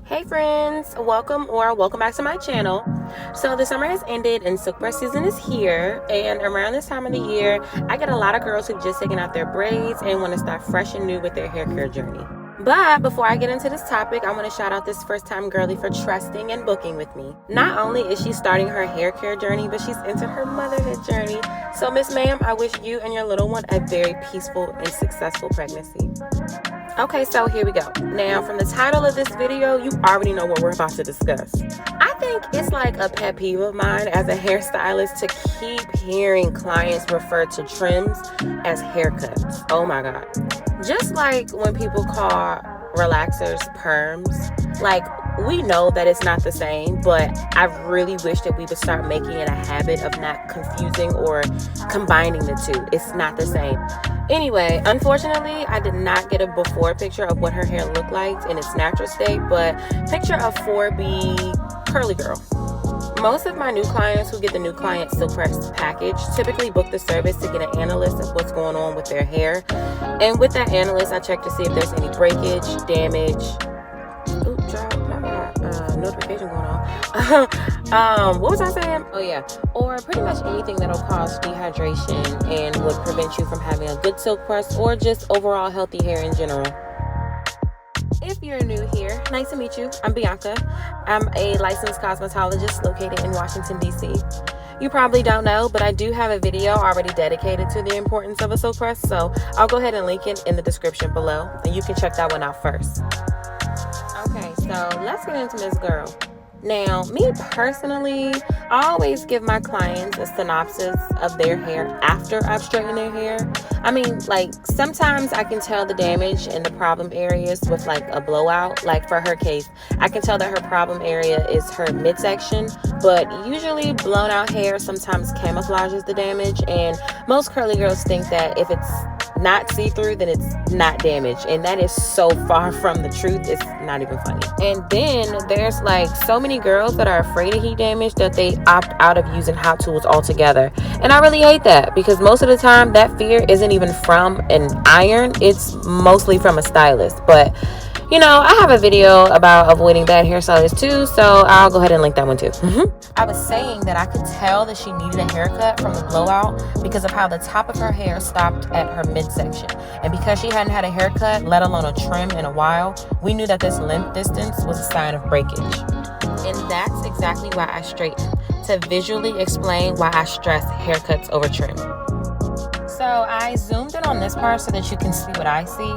Hey friends, welcome back to my channel. So the summer has ended and silk brush season is here, and around this time of the year I get a lot of girls who've just taken out their braids and want to start fresh and new with their hair care journey. But before I get into this topic, I want to shout out this first time girly for trusting and booking with me. Not only is she starting her hair care journey, but she's entered her motherhood journey. So Miss Ma'am, I wish you and your little one a very peaceful and successful pregnancy. Okay, so here we go. Now, from the title of this video, you already know what we're about to discuss. I think it's like a pet peeve of mine as a hairstylist to keep hearing clients refer to trims as haircuts. Oh my God. Just like when people call relaxers perms, like we know that it's not the same, but I really wish that we would start making it a habit of not confusing or combining the two. It's not the same. Anyway, unfortunately, I did not get a before picture of what her hair looked like in its natural state, but picture a 4B curly girl. Most of my new clients who get the new client silk press package typically book the service to get an analyst of what's going on with their hair. And with that analyst, I check to see if there's any breakage, damage. Ooh, child, notification going on. What was I saying? Oh yeah, or pretty much anything that'll cause dehydration and would prevent you from having a good silk press or just overall healthy hair in general. If you're new here, nice to meet you. I'm Bianca. I'm a licensed cosmetologist located in Washington, D.C. You probably don't know, but I do have a video already dedicated to the importance of a silk press, so I'll go ahead and link it in the description below, and you can check that one out first. Okay, so let's get into this girl. Now, me personally, I always give my clients a synopsis of their hair after I've straightened their hair. I mean, like, sometimes I can tell the damage in the problem areas with, like, a blowout. Like, for her case, I can tell that her problem area is her midsection, but usually blown out hair sometimes camouflages the damage, and most curly girls think that if it's not see-through, then it's not damaged, and that is so far from the truth. It's not even funny. And then there's like so many girls that are afraid of heat damage that they opt out of using hot tools altogether, and I really hate that, because most of the time that fear isn't even from an iron, it's mostly from a stylist. But you know, I have a video about avoiding bad hairstylists too, so I'll go ahead and link that one too. I was saying that I could tell that she needed a haircut from the blowout because of how the top of her hair stopped at her midsection. And because she hadn't had a haircut, let alone a trim, in a while, we knew that this length distance was a sign of breakage. And that's exactly why I straighten, to visually explain why I stress haircuts over trim. So I zoomed in on this part so that you can see what I see.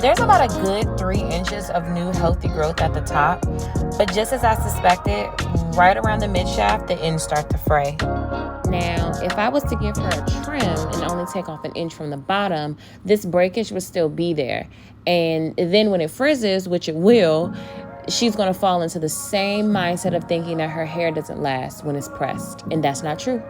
There's about a good 3 inches of new healthy growth at the top, but just as I suspected, right around the mid shaft, the ends start to fray. Now, if I was to give her a trim and only take off an inch from the bottom, this breakage would still be there. And then when it frizzes, which it will, she's going to fall into the same mindset of thinking that her hair doesn't last when it's pressed, and that's not true.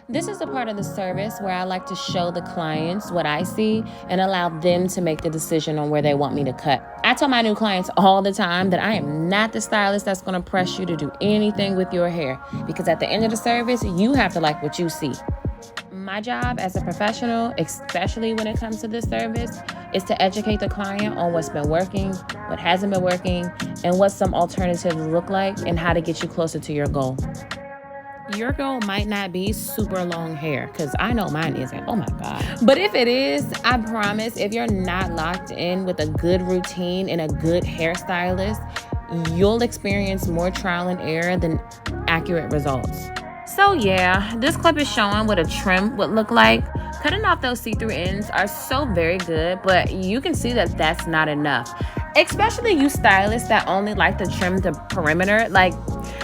This is the part of the service where I like to show the clients what I see and allow them to make the decision on where they want me to cut. I tell my new clients all the time that I am not the stylist that's going to press you to do anything with your hair, because at the end of the service, you have to like what you see. My job as a professional, especially when it comes to this service, is to educate the client on what's been working, what hasn't been working, and what some alternatives look like, and how to get you closer to your goal. Your goal might not be super long hair, because I know mine isn't. Oh my God. But if it is, I promise, if you're not locked in with a good routine and a good hairstylist, you'll experience more trial and error than accurate results. So yeah, this clip is showing what a trim would look like. Cutting off those see-through ends are so very good, but you can see that that's not enough. Especially you stylists that only like to trim the perimeter. Like,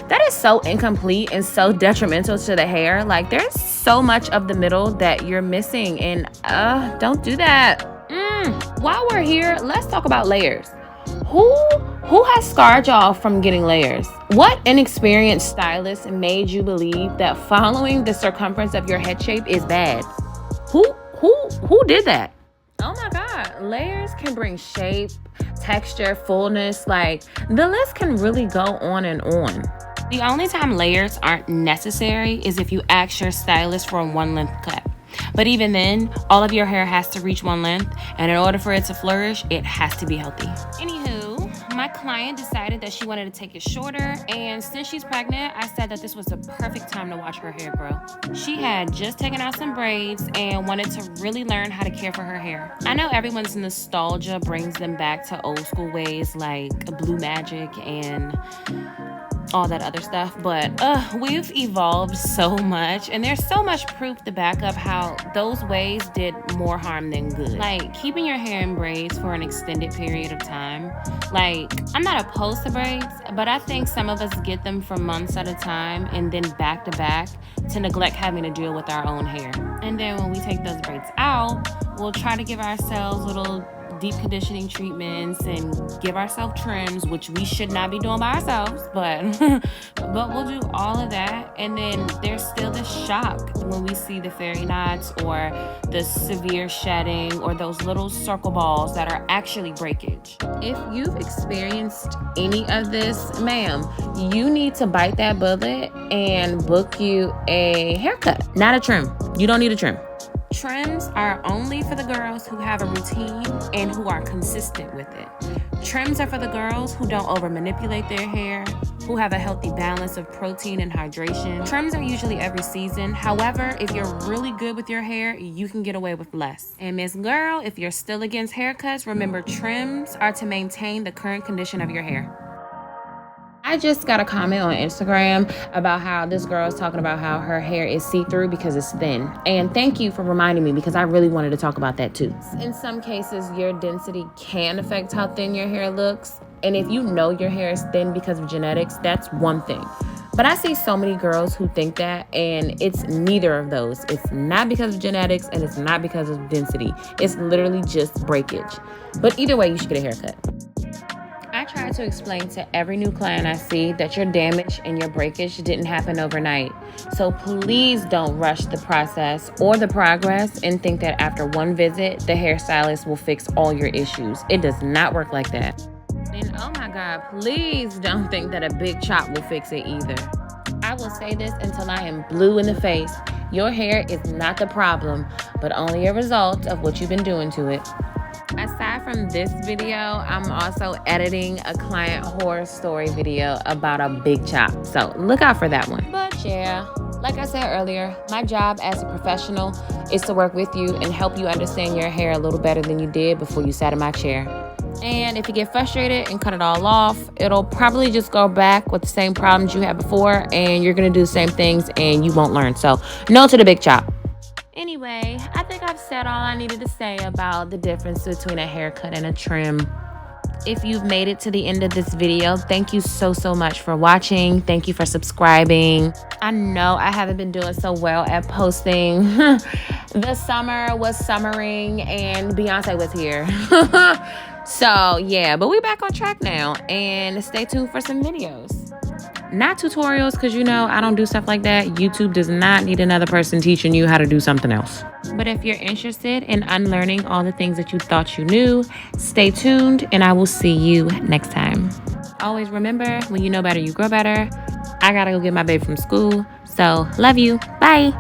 that is so incomplete and so detrimental to the hair. Like, there's so much of the middle that you're missing, and don't do that. While we're here, let's talk about layers. Who has scarred y'all from getting layers? What inexperienced stylist made you believe that following the circumference of your head shape is bad? Who did that? Oh my God, layers can bring shape, texture, fullness. Like, the list can really go on and on. The only time layers aren't necessary is if you ask your stylist for a one length cut. But even then, all of your hair has to reach one length, and in order for it to flourish, it has to be healthy. Anywho, my client decided that she wanted to take it shorter, and since she's pregnant, I said that this was the perfect time to watch her hair grow. She had just taken out some braids and wanted to really learn how to care for her hair. I know everyone's nostalgia brings them back to old school ways like Blue Magic and all that other stuff, but we've evolved so much, and there's so much proof to back up how those ways did more harm than good. Like keeping your hair in braids for an extended period of time. Like, I'm not opposed to braids, but I think some of us get them for months at a time and then back to back to neglect having to deal with our own hair. And then when we take those braids out, we'll try to give ourselves little deep conditioning treatments and give ourselves trims, which we should not be doing by ourselves, but we'll do all of that. And then there's still the shock when we see the fairy knots or the severe shedding or those little circle balls that are actually breakage. If you've experienced any of this, ma'am, you need to bite that bullet and book you a haircut, not a trim. You don't need a trim. Trims are only for the girls who have a routine and who are consistent with it. Trims are for the girls who don't over manipulate their hair, who have a healthy balance of protein and hydration. Trims are usually every season. However, if you're really good with your hair, you can get away with less. And Miss Girl, if you're still against haircuts, remember trims are to maintain the current condition of your hair. I just got a comment on Instagram about how this girl is talking about how her hair is see-through because it's thin. And thank you for reminding me, because I really wanted to talk about that too. In some cases, your density can affect how thin your hair looks. And if you know your hair is thin because of genetics, that's one thing. But I see so many girls who think that, and it's neither of those. It's not because of genetics, and it's not because of density. It's literally just breakage. But either way, you should get a haircut. I try to explain to every new client I see that your damage and your breakage didn't happen overnight. So please don't rush the process or the progress and think that after one visit, the hairstylist will fix all your issues. It does not work like that. And oh my God, please don't think that a big chop will fix it either. I will say this until I am blue in the face. Your hair is not the problem, but only a result of what you've been doing to it. Aside from this video, I'm also editing a client horror story video about a big chop. So look out for that one. But yeah, like I said earlier, my job as a professional is to work with you and help you understand your hair a little better than you did before you sat in my chair. And if you get frustrated and cut it all off, it'll probably just go back with the same problems you had before, and you're going to do the same things and you won't learn. So no to the big chop. Anyway, I think I've said all I needed to say about the difference between a haircut and a trim. If you've made it to the end of this video, thank you so much for watching. Thank you for subscribing. I know I haven't been doing so well at posting. The summer was summering and Beyonce was here. So yeah, but we're back on track now, and stay tuned for some videos. Not tutorials, because you know I don't do stuff like that. YouTube does not need another person teaching you how to do something else. But if you're interested in unlearning all the things that you thought you knew, stay tuned, and I will see you next time. Always remember, when you know better, you grow better. I gotta go get my baby from school. So love you. Bye.